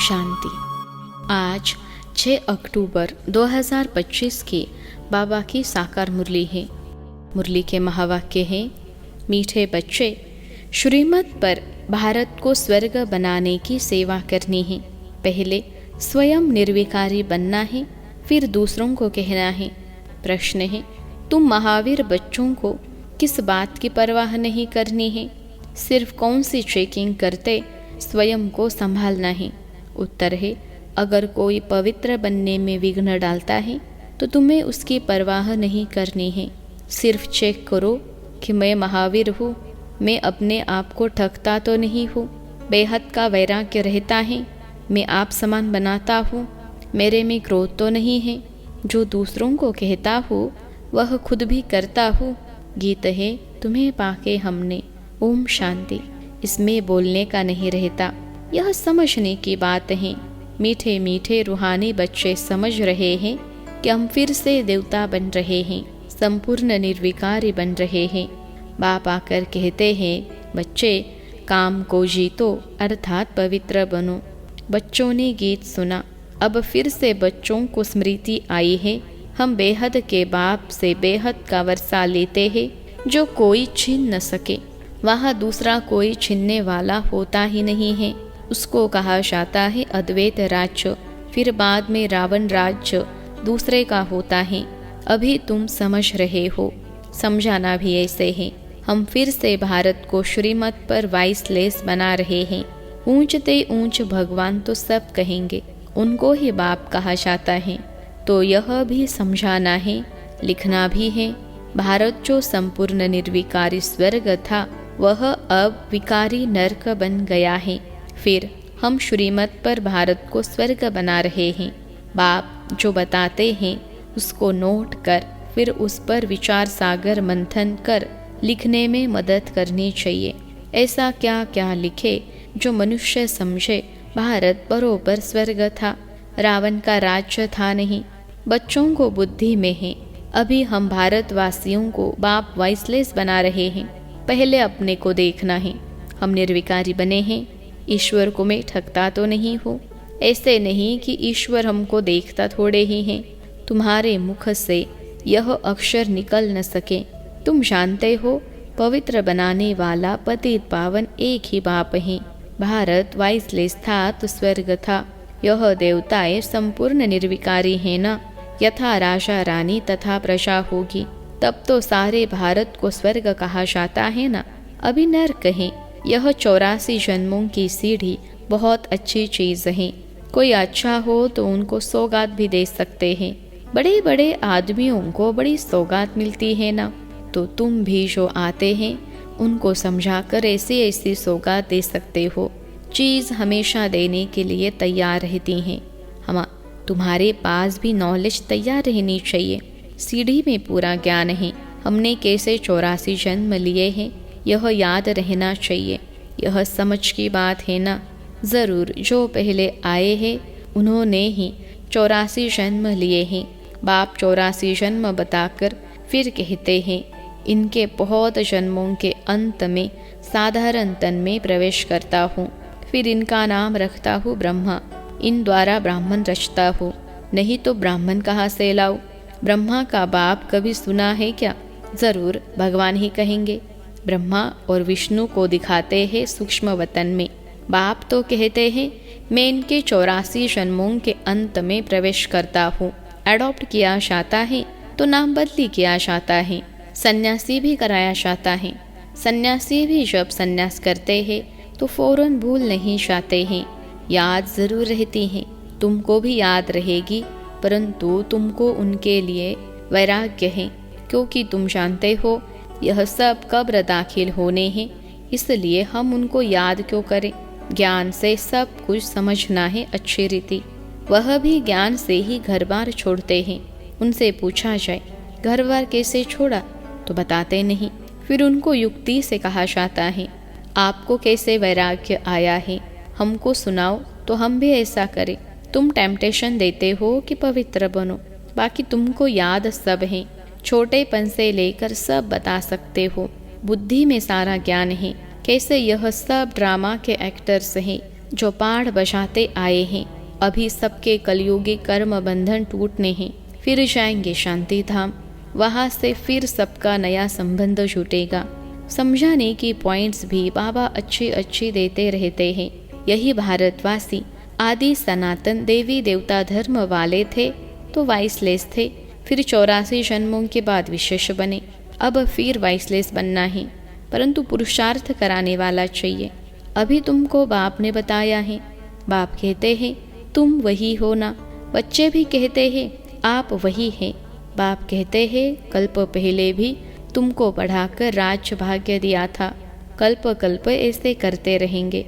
शांति। आज 6 अक्टूबर 2025 की बाबा की साकार मुरली है। मुरली के महावाक्य हैं, मीठे बच्चे, श्रीमत पर भारत को स्वर्ग बनाने की सेवा करनी है। पहले स्वयं निर्विकारी बनना है, फिर दूसरों को कहना है। प्रश्न है, तुम महावीर बच्चों को किस बात की परवाह नहीं करनी है? सिर्फ कौन सी चेकिंग करते स्वयं को संभालना है? उत्तर है, अगर कोई पवित्र बनने में विघ्न डालता है तो तुम्हें उसकी परवाह नहीं करनी है। सिर्फ चेक करो कि मैं महावीर हूँ, मैं अपने आप को ठगता तो नहीं हूँ, बेहद का वैराग्य रहता है, मैं आप समान बनाता हूँ, मेरे में क्रोध तो नहीं है, जो दूसरों को कहता हूँ वह खुद भी करता हूँ। गीत है, तुम्हें पाके हमने। ओम शांति। इसमें बोलने का नहीं रहता, यह समझने की बात है। मीठे मीठे रूहानी बच्चे समझ रहे हैं कि हम फिर से देवता बन रहे हैं, संपूर्ण निर्विकारी बन रहे हैं। बाप आकर कहते हैं, बच्चे काम को जीतो अर्थात पवित्र बनो। बच्चों ने गीत सुना, अब फिर से बच्चों को स्मृति आई है। हम बेहद के बाप से बेहद का वर्षा लेते हैं, जो कोई छीन न सके। वहाँ दूसरा कोई छीनने वाला होता ही नहीं है। उसको कहा जाता है अद्वैत राज्य, फिर बाद में रावण राज्य दूसरे का होता है। अभी तुम समझ रहे हो, समझाना भी ऐसे है। हम फिर से भारत को श्रीमत पर वाइसलेस बना रहे हैं। ऊंचते ऊंच भगवान तो सब कहेंगे, उनको ही बाप कहा जाता है। तो यह भी समझाना है, लिखना भी है। भारत जो संपूर्ण निर्विकारी स्वर्ग था, वह अब विकारी नरक बन गया है। फिर हम श्रीमत पर भारत को स्वर्ग बना रहे हैं। बाप जो बताते हैं उसको नोट कर, फिर उस पर विचार सागर मंथन कर लिखने में मदद करनी चाहिए। ऐसा क्या क्या लिखे जो मनुष्य समझे भारत बरोबर स्वर्ग था, रावण का राज्य था नहीं। बच्चों को बुद्धि में है। अभी हम भारतवासियों को बाप वाइसलेस बना रहे हैं। पहले अपने को देखना है। हम निर्विकारी बने हैं। ईश्वर को मैं ठगता तो नहीं हूँ। ऐसे नहीं कि ईश्वर हमको देखता थोड़े ही हैं। तुम्हारे मुख से यह अक्षर निकल न सके। तुम जानते हो, पवित्र बनाने वाला पतित पावन एक ही बाप है। भारत वाइसलेस था तो स्वर्ग था। यह देवताएं संपूर्ण निर्विकारी है ना। यथा राजा रानी तथा प्रजा होगी, तब तो सारे भारत को स्वर्ग कहा जाता है ना। अभी नरक है। यह 84 जन्मों की सीढ़ी बहुत अच्छी चीज है। कोई अच्छा हो तो उनको सौगात भी दे सकते हैं। बड़े बड़े आदमियों को बड़ी सौगात मिलती है ना। तो तुम भी जो आते हैं उनको समझाकर ऐसी ऐसी सौगात दे सकते हो। चीज हमेशा देने के लिए तैयार रहती हैं। हम तुम्हारे पास भी नॉलेज तैयार रहनी चाहिए। सीढ़ी में पूरा ज्ञान है। हमने कैसे 84 जन्म लिए हैं, यह याद रहना चाहिए। यह समझ की बात है ना। ज़रूर जो पहले आए हैं उन्होंने ही 84 जन्म लिए हैं। बाप 84 जन्म बताकर फिर कहते हैं, इनके बहुत जन्मों के अंत में साधारण तन में प्रवेश करता हूँ। फिर इनका नाम रखता हूँ ब्रह्मा। इन द्वारा ब्राह्मण रचता हूँ। नहीं तो ब्राह्मण कहाँ से लाऊं? ब्रह्मा का बाप कभी सुना है क्या? जरूर भगवान ही कहेंगे। ब्रह्मा और विष्णु को दिखाते हैं सूक्ष्म वतन में। बाप तो कहते हैं, मैं इनके 84 जन्मों के अंत में प्रवेश करता हूँ। एडॉप्ट किया जाता है तो नाम बदली किया जाता है। सन्यासी भी कराया जाता है। सन्यासी भी जब सन्यास करते हैं तो फौरन भूल नहीं जाते हैं, याद जरूर रहती है। तुमको भी याद रहेगी, परंतु तुमको उनके लिए वैराग्य है, क्योंकि तुम जानते हो यह सब कब्र दाखिल होने हैं। इसलिए हम उनको याद क्यों करें? ज्ञान से सब कुछ समझना है अच्छी रीति। वह भी ज्ञान से ही घर बार छोड़ते हैं। उनसे पूछा जाए घर बार कैसे छोड़ा तो बताते नहीं। फिर उनको युक्ति से कहा जाता है, आपको कैसे वैराग्य आया है हमको सुनाओ तो हम भी ऐसा करें। तुम टेम्पटेशन देते हो कि पवित्र बनो, बाकी तुमको याद सब है। छोटेपन से लेकर सब बता सकते हो। बुद्धि में सारा ज्ञान है। कैसे यह सब ड्रामा के एक्टर्स हैं, जो पाठ बजाते आए हैं। अभी सबके कलयुगी कर्म बंधन टूटने हैं, फिर जाएंगे शांति धाम। वहाँ से फिर सबका नया संबंध जुटेगा। समझाने की पॉइंट्स भी बाबा अच्छी अच्छी देते रहते हैं। यही भारतवासी आदि सनातन देवी देवता धर्म वाले थे तो वाइसलेस थे, फिर 84 जन्मों के बाद विशेष बने। अब फिर वाइसलेस बनना है, परंतु पुरुषार्थ कराने वाला चाहिए। अभी तुमको बाप ने बताया है। बाप कहते हैं तुम वही हो ना। बच्चे भी कहते हैं आप वही हैं। बाप कहते हैं कल्प पहले भी तुमको पढ़ाकर राज्य भाग्य दिया था। कल्प कल्प ऐसे करते रहेंगे।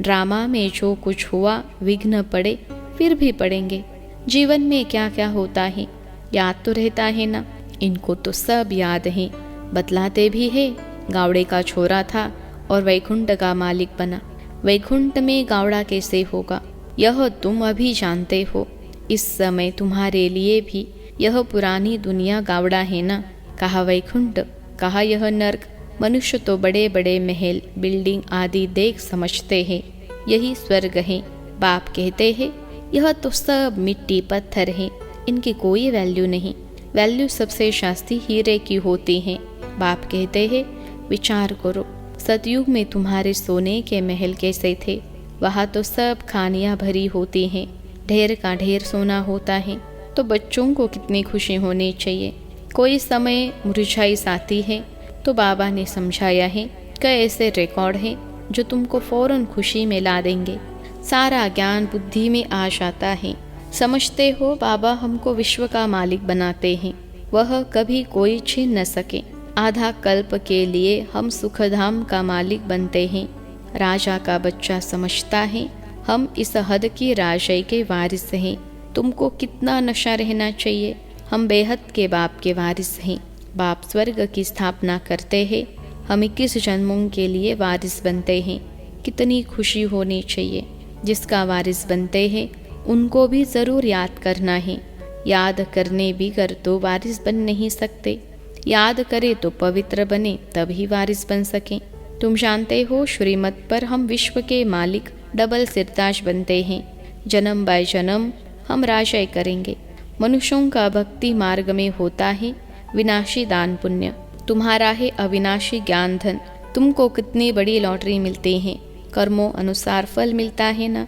ड्रामा में जो कुछ हुआ विघ्न पड़े फिर भी पड़ेंगे। जीवन में क्या क्या होता है याद तो रहता है ना। इनको तो सब याद है, बतलाते भी है। गावड़े का छोरा था और वैकुंठ का मालिक बना। वैकुंठ में गावड़ा कैसे होगा यह तुम अभी जानते हो। इस समय तुम्हारे लिए भी यह पुरानी दुनिया गावड़ा है ना। कहा वैकुंठ, कहा यह नर्क। मनुष्य तो बड़े बड़े महल बिल्डिंग आदि देख समझते हैं यही स्वर्ग है। बाप कहते हैं यह तो सब मिट्टी पत्थर है, इनकी कोई वैल्यू नहीं। वैल्यू सबसे शास्ती हीरे की होती है। बाप कहते हैं विचार करो, सतयुग में तुम्हारे सोने के महल कैसे थे। वहाँ तो सब खानियाँ भरी होती हैं, ढेर का ढेर सोना होता है। तो बच्चों को कितनी खुशी होनी चाहिए। कोई समय मुरझाई आती है तो बाबा ने समझाया है कि ऐसे रिकॉर्ड हैं जो तुमको फौरन खुशी में ला देंगे। सारा ज्ञान बुद्धि में आ जाता है। समझते हो बाबा हमको विश्व का मालिक बनाते हैं, वह कभी कोई छीन न सके। आधा कल्प के लिए हम सुखधाम का मालिक बनते हैं। राजा का बच्चा समझता है हम इस हद की राजाई के वारिस हैं। तुमको कितना नशा रहना चाहिए। हम बेहद के बाप के वारिस हैं। बाप स्वर्ग की स्थापना करते हैं, हम 21 जन्मों के लिए वारिस बनते हैं। कितनी खुशी होनी चाहिए। जिसका वारिस बनते हैं उनको भी ज़रूर याद करना है। याद करने बिगर तो वारिस बन नहीं सकते। याद करे तो पवित्र बने तभी वारिस बन सकें। तुम जानते हो श्रीमत पर हम विश्व के मालिक डबल सिरताज बनते हैं। जन्म बाय जन्म हम राजय करेंगे। मनुष्यों का भक्ति मार्ग में होता है विनाशी दान पुण्य। तुम्हारा है अविनाशी ज्ञान धन। तुमको कितनी बड़ी लॉटरी मिलती है, कर्मों अनुसार फल मिलता है ना।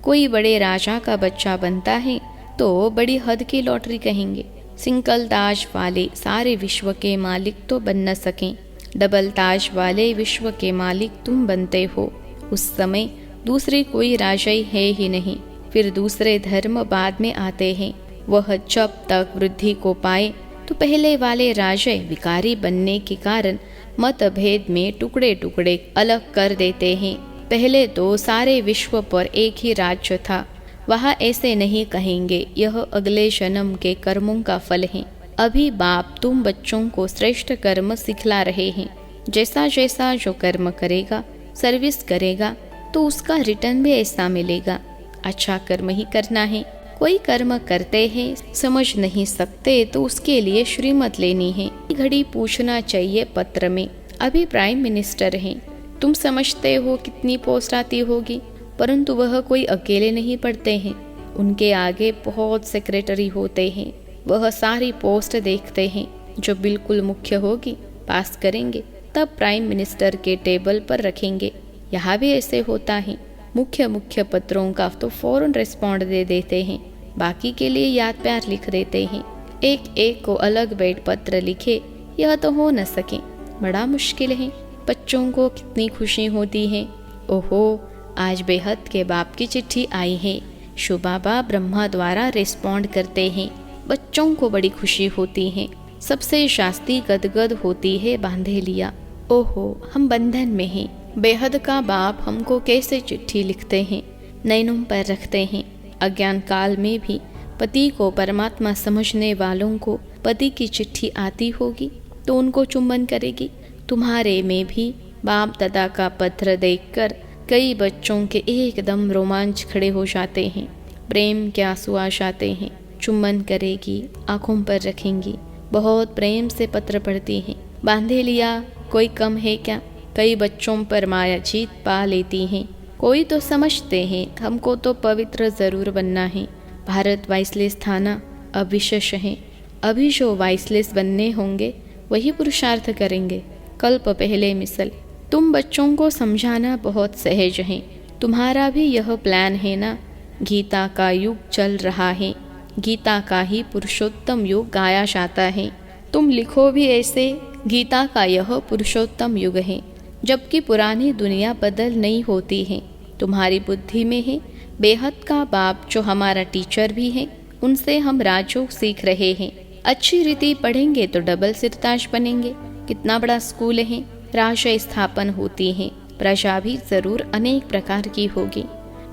कोई बड़े राजा का बच्चा बनता है तो बड़ी हद की लॉटरी कहेंगे। सिंगल ताज वाले सारे विश्व के मालिक तो बन न सकें, डबल ताज वाले विश्व के मालिक तुम बनते हो। उस समय दूसरे कोई राजाई है ही नहीं। फिर दूसरे धर्म बाद में आते हैं। वह जब तक वृद्धि को पाए तो पहले वाले राजय विकारी बनने के कारण मतभेद में टुकड़े टुकड़े अलग कर देते हैं। पहले तो सारे विश्व पर एक ही राज्य था। वहाँ ऐसे नहीं कहेंगे, यह अगले जन्म के कर्मों का फल है। अभी बाप तुम बच्चों को श्रेष्ठ कर्म सिखला रहे हैं। जैसा जैसा जो कर्म करेगा, सर्विस करेगा तो उसका रिटर्न भी ऐसा मिलेगा। अच्छा कर्म ही करना है। कोई कर्म करते हैं समझ नहीं सकते तो उसके लिए श्रीमत लेनी है। घड़ी पूछना चाहिए पत्र में। अभी प्राइम मिनिस्टर हैं, तुम समझते हो कितनी पोस्ट आती होगी, परंतु वह कोई अकेले नहीं पढ़ते हैं। उनके आगे बहुत सेक्रेटरी होते हैं। वह सारी पोस्ट देखते हैं। जो बिल्कुल मुख्य होगी पास करेंगे, तब प्राइम मिनिस्टर के टेबल पर रखेंगे। यहाँ भी ऐसे होता है। मुख्य पत्रों का तो फौरन रिस्पॉन्ड दे देते हैं, बाकी के लिए याद प्यार लिख देते हैं। एक एक को अलग बैठ पत्र लिखे, यह तो हो न सके, बड़ा मुश्किल है। बच्चों को कितनी खुशी होती है। ओहो, आज बेहद के बाप की चिट्ठी आई है। शो बाबा ब्रह्मा द्वारा रिस्पॉन्ड करते हैं। बच्चों को बड़ी खुशी होती है। सबसे शास्ती गदगद होती है बांधे लिया। ओहो, हम बंधन में हैं। बेहद का बाप हमको कैसे चिट्ठी लिखते हैं, नैनों पर रखते हैं। अज्ञान काल में भी पति को परमात्मा समझने वालों को पति की चिट्ठी आती होगी तो उनको चुंबन करेगी। तुम्हारे में भी बाप दादा का पत्र देखकर कई बच्चों के एकदम रोमांच खड़े हो जाते हैं। प्रेम के आंसू आ जाते हैं। चुंबन करेगी, आंखों पर रखेंगी, बहुत प्रेम से पत्र पढ़ती हैं। बांधे लिया कोई कम है क्या। कई बच्चों पर माया जीत पा लेती हैं। कोई तो समझते हैं हमको तो पवित्र ज़रूर बनना है। भारत वाइसलेस था ना, अब विशेष है। अभी जो वाइसलेस बनने होंगे वही पुरुषार्थ करेंगे। कल्प पहले मिसल। तुम बच्चों को समझाना बहुत सहज है। तुम्हारा भी यह प्लान है ना। गीता का युग चल रहा है, गीता का ही पुरुषोत्तम युग गाया जाता है। तुम लिखो भी ऐसे, गीता का यह पुरुषोत्तम युग है, जबकि पुरानी दुनिया बदल नहीं होती है। तुम्हारी बुद्धि में है। बेहद का बाप जो हमारा टीचर भी है, उनसे हम राजयोग सीख रहे हैं। अच्छी रीति पढ़ेंगे तो डबल सिरताज बनेंगे। कितना बड़ा स्कूल है। राजय स्थापन होती है, प्रजा भी जरूर अनेक प्रकार की होगी।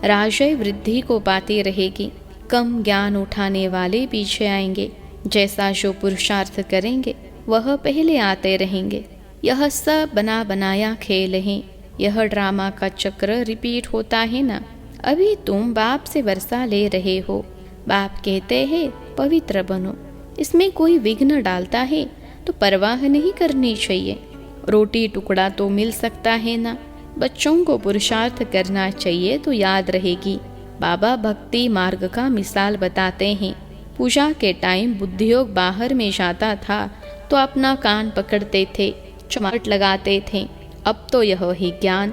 राजय वृद्धि को पाती रहेगी। कम ज्ञान उठाने वाले पीछे आएंगे। जैसा जो पुरुषार्थ करेंगे वह पहले आते रहेंगे। यह सब बना बनाया खेल है। यह ड्रामा का चक्र रिपीट होता है ना। अभी तुम बाप से वर्षा ले रहे हो। बाप कहते हैं पवित्र बनो। इसमें कोई विघ्न डालता है तो परवाह नहीं करनी चाहिए। रोटी टुकड़ा तो मिल सकता है ना। बच्चों को पुरुषार्थ करना चाहिए तो याद रहेगी। बाबा भक्ति मार्ग का मिसाल बताते हैं। पूजा के टाइम बुद्धियोग बाहर में जाता था तो अपना कान पकड़ते थे, चमाट लगाते थे। अब तो यह ही ज्ञान।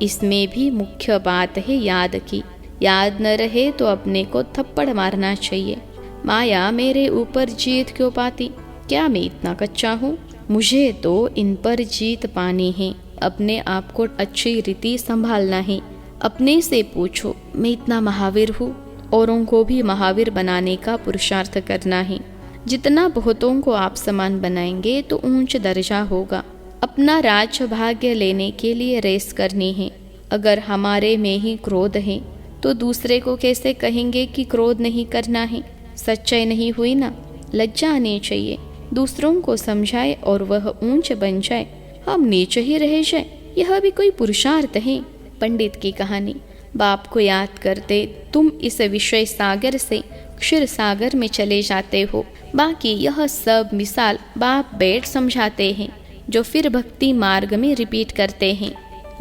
इसमें भी मुख्य बात है याद की। याद न रहे तो अपने को थप्पड़ मारना चाहिए। माया मेरे ऊपर जीत क्यों पाती? क्या मैं इतना कच्चा हूँ? मुझे तो इन पर जीत पानी है। अपने आप को अच्छी रीति संभालना है। अपने से पूछो, मैं इतना महावीर हूँ? औरों को भी महावीर बनाने का पुरुषार्थ करना है। जितना बहुतों को आप समान बनाएंगे तो ऊंच दर्जा होगा। अपना राज्य भाग्य लेने के लिए रेस करनी है। अगर हमारे में ही क्रोध है तो दूसरे को कैसे कहेंगे कि क्रोध नहीं करना है? सच्चाई नहीं हुई ना। लज्जा आनी चाहिए। दूसरों को समझाए और वह ऊंच बन जाए, हम नीचे ही रह जाए, यह भी कोई पुरुषार्थ है? पंडित की कहानी। बाप को याद करते तुम इस विषय सागर से क्षीर सागर में चले जाते हो। बाकी यह सब मिसाल बाप बैठ समझाते हैं, जो फिर भक्ति मार्ग में रिपीट करते हैं।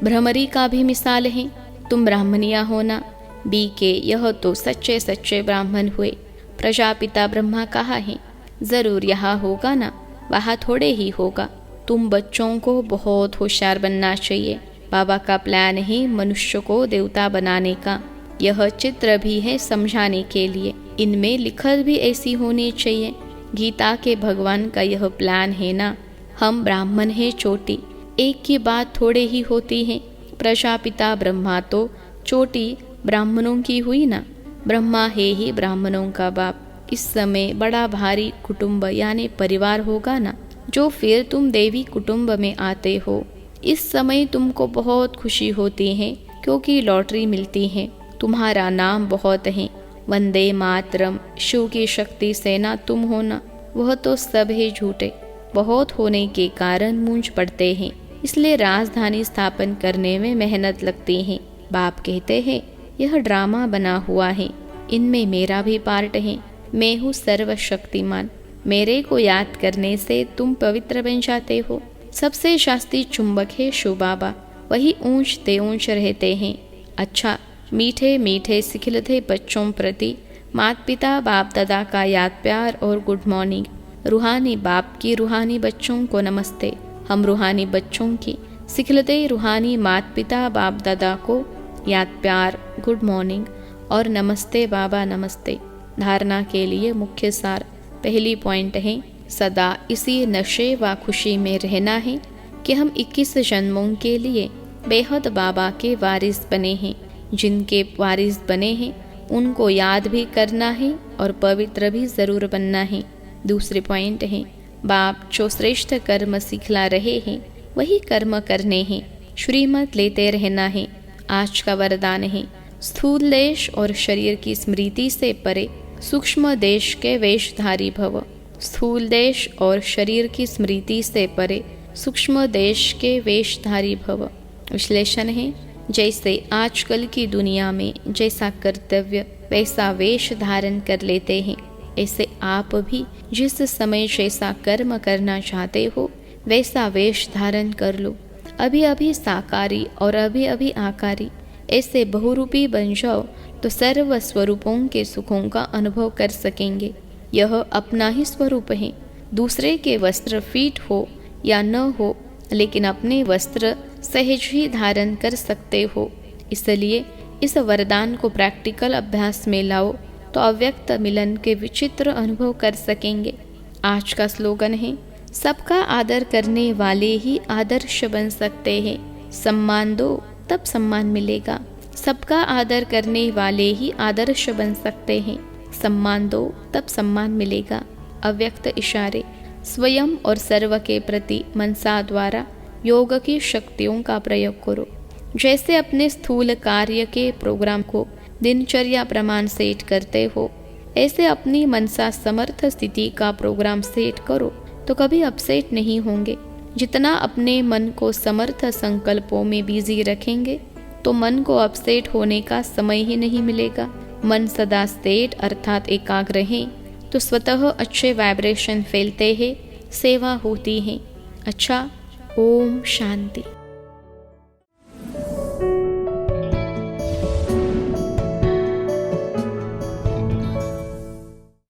भ्रमरी का भी मिसाल है। तुम ब्राह्मणिया होना। बी के यह तो सच्चे सच्चे ब्राह्मण हुए। प्रजापिता ब्रह्मा कहाँ है? जरूर यहाँ होगा ना, वहाँ थोड़े ही होगा। तुम बच्चों को बहुत होशियार बनना चाहिए। बाबा का प्लान है मनुष्य को देवता बनाने का। यह चित्र भी है समझाने के लिए। इनमें लिखत भी ऐसी होनी चाहिए। गीता के भगवान का यह प्लान है ना। हम ब्राह्मण हैं चोटी। एक की बात थोड़े ही होती है। प्रजापिता ब्रह्मा तो चोटी ब्राह्मणों की हुई ना। ब्रह्मा है ही ब्राह्मणों का बाप। इस समय बड़ा भारी कुटुंब यानी परिवार होगा ना, जो फिर तुम देवी कुटुंब में आते हो। इस समय तुमको बहुत खुशी होती है क्योंकि लॉटरी मिलती है। तुम्हारा नाम बहुत है। वंदे मातरम, शिव की शक्ति सेना तुम होना, वह तो सब है झूठे। बहुत होने के कारण मूंझ पड़ते हैं, इसलिए राजधानी स्थापन करने में मेहनत लगती है। बाप कहते हैं यह ड्रामा बना हुआ है, इनमें मेरा भी पार्ट है। मैं हूँ सर्वशक्तिमान। मेरे को याद करने से तुम पवित्र बन जाते हो। सबसे शास्त्री चुंबक है शिव बाबा, वही ऊंचते ऊंच रहते हैं। अच्छा, मीठे मीठे सिखिलते बच्चों प्रति माता पिता बाप दादा का याद प्यार और गुड मॉर्निंग। रूहानी बाप की रूहानी बच्चों को नमस्ते। हम रूहानी बच्चों की सिखिलते रूहानी माता पिता बाप दादा को याद प्यार, गुड मॉर्निंग और नमस्ते बाबा नमस्ते। धारणा के लिए मुख्य सार। पहली पॉइंट है सदा इसी नशे व खुशी में रहना है कि हम 21 जन्मों के लिए बेहद बाबा के वारिस बने हैं। जिनके वारिस बने हैं उनको याद भी करना है और पवित्र भी जरूर बनना है। दूसरी पॉइंट है बाप जो श्रेष्ठ कर्म सिखला रहे हैं वही कर्म करने हैं। श्रीमत लेते रहना है। आज का वरदान है स्थूल देश और शरीर की स्मृति से परे सूक्ष्म देश के वेशधारी भव। स्थूल देश और शरीर की स्मृति से परे सूक्ष्म देश के वेशधारी भव। विश्लेषण है जैसे आजकल की दुनिया में जैसा कर्तव्य वैसा वेश धारण कर लेते हैं, ऐसे आप भी जिस समय जैसा कर्म करना चाहते हो वैसा वेश धारण कर लो। अभी अभी साकारी और अभी अभी आकारी, ऐसे बहुरूपी बन जाओ तो सर्व स्वरूपों के सुखों का अनुभव कर सकेंगे। यह अपना ही स्वरूप है। दूसरे के वस्त्र फीट हो या न हो, लेकिन अपने वस्त्र सहज ही धारण कर सकते हो। इसलिए इस वरदान को प्रैक्टिकल अभ्यास में लाओ तो अव्यक्त मिलन के विचित्र अनुभव कर सकेंगे। आज का स्लोगन है, सबका आदर करने वाले ही आदर्श बन सकते हैं। सम्मान दो तब सम्मान मिलेगा। सबका आदर करने वाले ही आदर्श बन सकते हैं। सम्मान दो तब सम्मान मिलेगा। अव्यक्त इशारे स्वयं और सर्व के प्रति मनसा द्वारा योग की शक्तियों का प्रयोग करो। जैसे अपने स्थूल कार्य के प्रोग्राम को दिनचर्या प्रमाण सेट करते हो, ऐसे अपनी मनसा समर्थ स्थिति का प्रोग्राम सेट करो तो कभी अपसेट नहीं होंगे। जितना अपने मन को समर्थ संकल्पों में बिजी रखेंगे तो मन को अपसेट होने का समय ही नहीं मिलेगा। मन सदा स्टेट अर्थात एकाग्र है तो स्वतः अच्छे वाइब्रेशन फैलते हैं, सेवा होती है। अच्छा, ओम शांति।